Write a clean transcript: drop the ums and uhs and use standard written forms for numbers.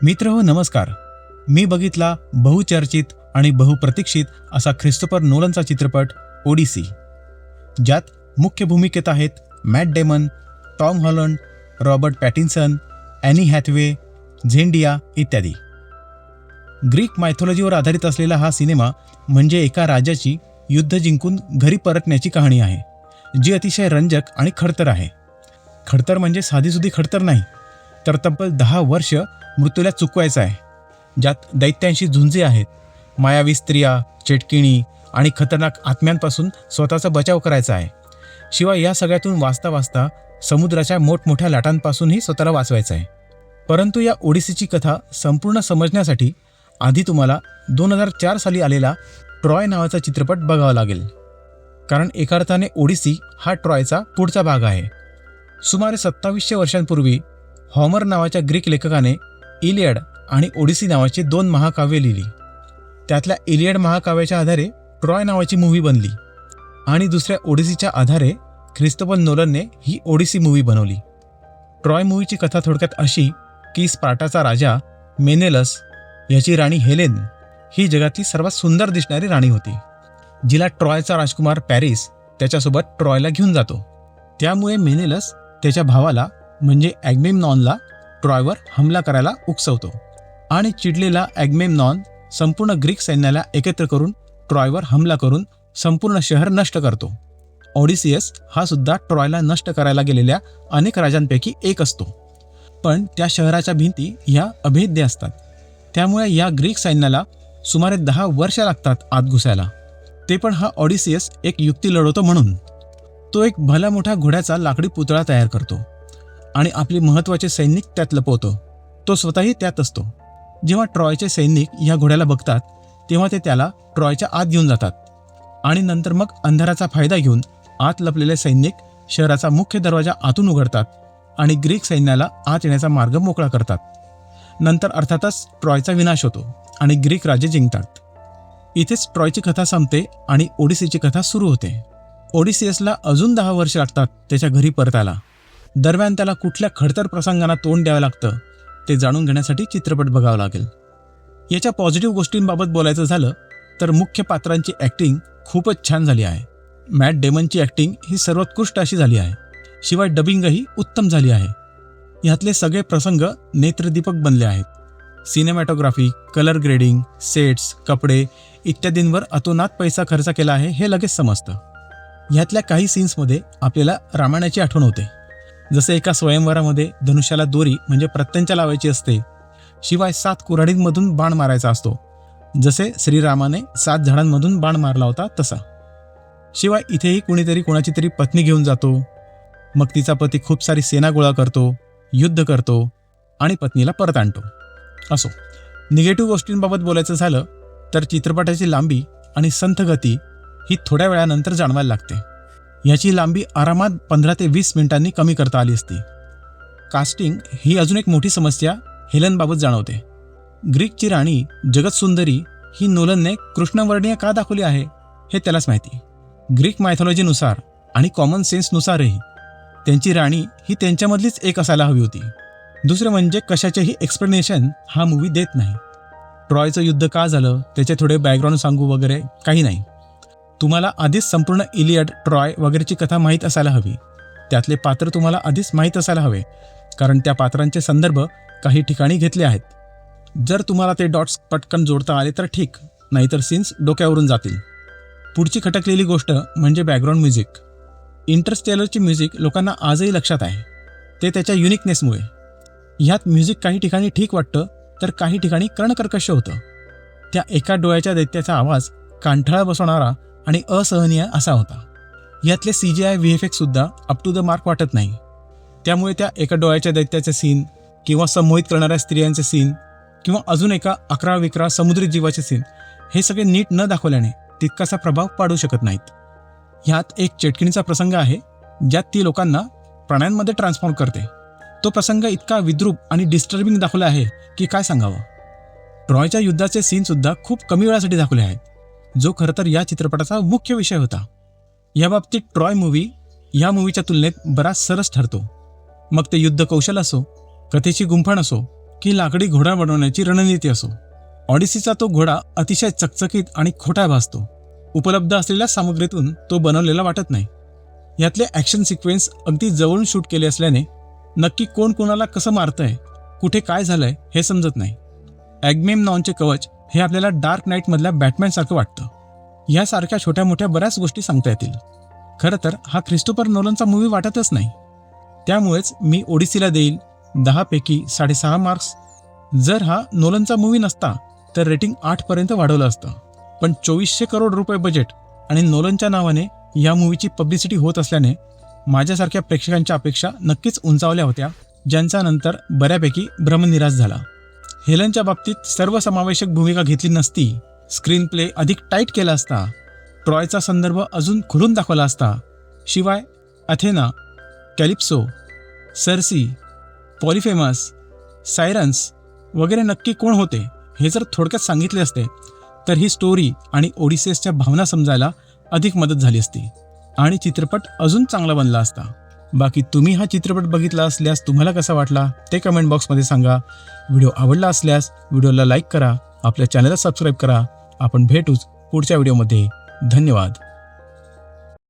मित्रहो नमस्कार. मी बघितला बहुचर्चित आणि बहुप्रतीक्षित असा ख्रिस्तोफर नोलनचा चित्रपट ओडिसी, ज्यात मुख्य भूमिकेत आहेत Matt Damon, Tom Holland, Robert Pattinson, Anne Hathaway, Zendaya इत्यादी. ग्रीक मायथॉलॉजीवर आधारित असलेला हा सिनेमा म्हणजे एका राजाची युद्ध जिंकून घरी परतण्याची कहाणी आहे, जी अतिशय रंजक आणि खडतर आहे. खडतर म्हणजे साधीसुधी खडतर नाही, तर तब्बल 10 वर्ष मृत्यूला चुकवायचं आहे, ज्यात दैत्यांशी झुंजी आहेत, मायावी स्त्रिया, चेटकिणी आणि खतरनाक आत्म्यांपासून स्वतःचा बचाव करायचा आहे. शिवाय या सगळ्यातून वाचता वाचता समुद्राच्या मोठमोठ्या लाटांपासूनही स्वतःला वाचवायचं आहे. परंतु या ओडिसीची कथा संपूर्ण समजण्यासाठी आधी तुम्हाला 2004 साली आलेला ट्रॉय नावाचा चित्रपट बघावा लागेल, कारण एका अर्थाने ओडिसी हा ट्रॉयचा पुढचा भाग आहे. सुमारे 2700 वर्षांपूर्वी हॉमर नावाच्या ग्रीक लेखकाने इलियड आणि ओडिसी नावाची 2 महाकाव्ये लिहिली. त्यातल्या इलियड महाकाव्याच्या आधारे ट्रॉय नावाची मूव्ही बनली आणि दुसऱ्या ओडिसीच्या आधारे ख्रिस्तोफर नोलनने ही ओडिसी मूव्ही बनवली. ट्रॉय मूव्हीची कथा थोडक्यात अशी की स्पार्टाचा राजा मेनेलस याची राणी हेलेन ही जगातली सर्वात सुंदर दिसणारी राणी होती, जिला ट्रॉयचा राजकुमार पॅरिस त्याच्यासोबत ट्रॉयला घेऊन जातो. त्यामुळे मेनेलस त्याच्या भावाला म्हणजे ॲगमेम्नॉनला ट्रॉयवर हमला करायला उकसवतो आणि चिडलेला ॲगमेम्नॉन संपूर्ण ग्रीक सैन्याला एकत्र करून ट्रॉयवर हमला करून संपूर्ण शहर नष्ट करतो. ओडिसियस हा सुद्धा ट्रॉयला नष्ट करायला गेलेल्या अनेक राजांपैकी एक असतो, पण त्या शहराच्या भिंती ह्या अभेद्य असतात. त्यामुळे या ग्रीक सैन्याला सुमारे 10 वर्ष लागतात आत घुसायला. ते पण हा ओडिसियस एक युक्ती लढवतो म्हणून. तो एक भला मोठा घोड्याचा लाकडी पुतळा तयार करतो आणि आपले महत्त्वाचे सैनिक त्यात लपवतो. तो स्वतःही त्यात असतो. जेव्हा ट्रॉयचे सैनिक ह्या घोड्याला बघतात तेव्हा ते त्याला ट्रॉयच्या आत घेऊन जातात आणि नंतर मग अंधाराचा फायदा घेऊन आत लपलेले सैनिक शहराचा मुख्य दरवाजा आतून उघडतात आणि ग्रीक सैन्याला आत येण्याचा मार्ग मोकळा करतात. नंतर अर्थातच ट्रॉयचा विनाश होतो आणि ग्रीक राज्य जिंकतात. इथेच ट्रॉयची कथा संपते आणि ओडिसीची कथा सुरू होते. ओडिसियसला अजून 10 वर्ष लागतात त्याच्या घरी परतायला. दरम्यान त्याला कुठल्या खडतर प्रसंगांना तोंड द्यावं लागतं ते जाणून घेण्यासाठी चित्रपट बघावा लागेल. याच्या पॉझिटिव्ह गोष्टींबाबत बोलायचं झालं तर मुख्य पात्रांची ॲक्टिंग खूपच छान झाली आहे. मॅट डेमनची ॲक्टिंग ही सर्वोत्कृष्ट अशी झाली आहे. शिवाय डबिंगही उत्तम झाली आहे. ह्यातले सगळे प्रसंग नेत्रदीपक बनले आहेत. सिनेमॅटोग्राफी, कलर ग्रेडिंग, सेट्स, कपडे इत्यादींवर अतोनात पैसा खर्च केला आहे हे लगेच समजतं. ह्यातल्या काही सीन्समध्ये आपल्याला रामायणाची आठवण होते. जसे एका स्वयंवरामध्ये धनुष्याला दोरी म्हणजे प्रत्यंचा लावायची असते. शिवाय 7 कुऱ्हाडींमधून बाण मारायचा असतो, जसे श्रीरामाने 7 झाडांमधून बाण मारला होता तसा. शिवाय इथेही कुणीतरी कोणाची तरी पत्नी घेऊन जातो, मग तिचा पती खूप सारी सेना गोळा करतो, युद्ध करतो आणि पत्नीला परत आणतो. असो, निगेटिव्ह गोष्टींबाबत बोलायचं झालं तर चित्रपटाची लांबी आणि संथ गती ही थोड्या वेळानंतर जाणवायला लागते. याची लांबी आरामात 15 ते 20 मिनिटांनी कमी करता आली असती. कास्टिंग ही अजून एक मोठी समस्या हेलेनबाबत जाणवते. ग्रीकची राणी जगतसुंदरी ही नोलनने कृष्णवर्णीय का दाखवली आहे हे त्यालाच माहिती. ग्रीक मायथॉलॉजीनुसार आणि कॉमन सेन्सनुसारही त्यांची राणी ही त्यांच्यामधलीच एक असायला हवी होती. दुसरं म्हणजे कशाचेही एक्सप्लेनेशन हा मूवी देत नाही. ट्रॉयचं युद्ध का झालं त्याचे थोडे बॅकग्राऊंड सांगू वगैरे काही नाही. तुम्हाला आधीच संपूर्ण इलियड, ट्रॉय वगैरेची कथा माहीत असायला हवी. त्यातले पात्र तुम्हाला आधीच माहीत असायला हवे, कारण त्या पात्रांचे संदर्भ काही ठिकाणी घेतले आहेत. जर तुम्हाला ते डॉट्स पटकन जोडता आले तर ठीक, नाहीतर सीन्स डोक्यावरून जातील. पुढची खटकलेली गोष्ट म्हणजे बॅकग्राऊंड म्युझिक. इंटरस्टेलरची म्युझिक लोकांना आजही लक्षात आहे, ते त्याच्या युनिकनेसमुळे. ह्यात म्युझिक काही ठिकाणी ठीक वाटतं तर काही ठिकाणी कर्णकर्कश होतं. त्या एका डोळ्याच्या दैत्याचा आवाज कांठाळा बसवणारा आणि असहनीय असा होता. यातले CGI VFX सुद्धा अप टू द मार्क वाटत नाही. त्यामुळे त्या एका डोळ्याच्या दैत्याचे सीन किंवा संमोहित करणाऱ्या स्त्रियांचे सीन किंवा अजून एका अकरा समुद्री जीवाचे सीन हे सगळे नीट न दाखवल्याने तितकासा प्रभाव पाडू शकत नाहीत. ह्यात एक चेटकिणीचा प्रसंग आहे ज्यात ती लोकांना प्राण्यांमध्ये ट्रान्सफॉर्म करते. तो प्रसंग इतका विद्रूप आणि डिस्टर्बिंग दाखवला आहे की काय सांगावं. ट्रॉयच्या युद्धाचे सीनसुद्धा खूप कमी वेळासाठी दाखवले आहेत, जो खरं तर या चित्रपटाचा मुख्य विषय होता. याबाबतीत ट्रॉय मूव्ही ह्या मूव्हीच्या तुलनेत बराच सरस ठरतो. मग ते युद्ध कौशल असो, कथेची गुंफण असो की लाकडी घोडा बनवण्याची रणनीती असो, ऑडिसीचा तो घोडा अतिशय चकचकीत आणि खोटा भासतो. उपलब्ध असलेल्या सामग्रीतून तो बनवलेला वाटत नाही. यातले ॲक्शन सिक्वेन्स अगदी जवळून शूट केले असल्याने नक्की कोण कोणाला कसं मारतंय, कुठे काय झालंय हे समजत नाही. ॲगमेम्नॉनचे कवच हे आपल्याला डार्क नाईटमधल्या बॅटमॅनसारखं वाटतं. ह्यासारख्या छोट्या मोठ्या बऱ्याच गोष्टी सांगता येतील. खरं तर हा ख्रिस्टोफर नोलनचा मूवी वाटतच नाही. त्यामुळेच मी ओडिसीला देईल 10 पैकी 6.5 मार्क्स. जर हा नोलनचा मूवी नसता तर रेटिंग 8 पर्यंत वाढवलं असतं. पण 2400 करोड रुपये बजेट आणि नोलनच्या नावाने या मूवीची पब्लिसिटी होत असल्याने माझ्यासारख्या प्रेक्षकांच्या अपेक्षा नक्कीच उंचावल्या होत्या, ज्यांचा नंतर बऱ्यापैकी भ्रमनिराश झाला. हेलनच्या बाबतीत सर्वसमावेशक भूमिका घेतली नसती, स्क्रीन प्ले अधिक टाईट केला असता, ट्रॉयचा संदर्भ अजून खुलून दाखवला असता, शिवाय अथेना, कॅलिप्सो, सर्सी, पॉलिफेमस, सायरन्स वगैरे नक्की कोण होते हे जर थोडक्यात सांगितले असते तर ही स्टोरी आणि ओडिसेसच्या भावना समजायला अधिक मदत झाली असती आणि चित्रपट अजून चांगला बनला असता. बाकी तुम्ही हा चित्रपट बघितला असल्यास तुम्हाला कसा वाटला ते कमेंट बॉक्समध्ये सांगा. व्हिडिओ आवडला असल्यास व्हिडिओला लाईक करा, आपल्या चॅनलला सबस्क्राईब करा. आपण भेटूच पुढच्या व्हिडिओमध्ये. धन्यवाद.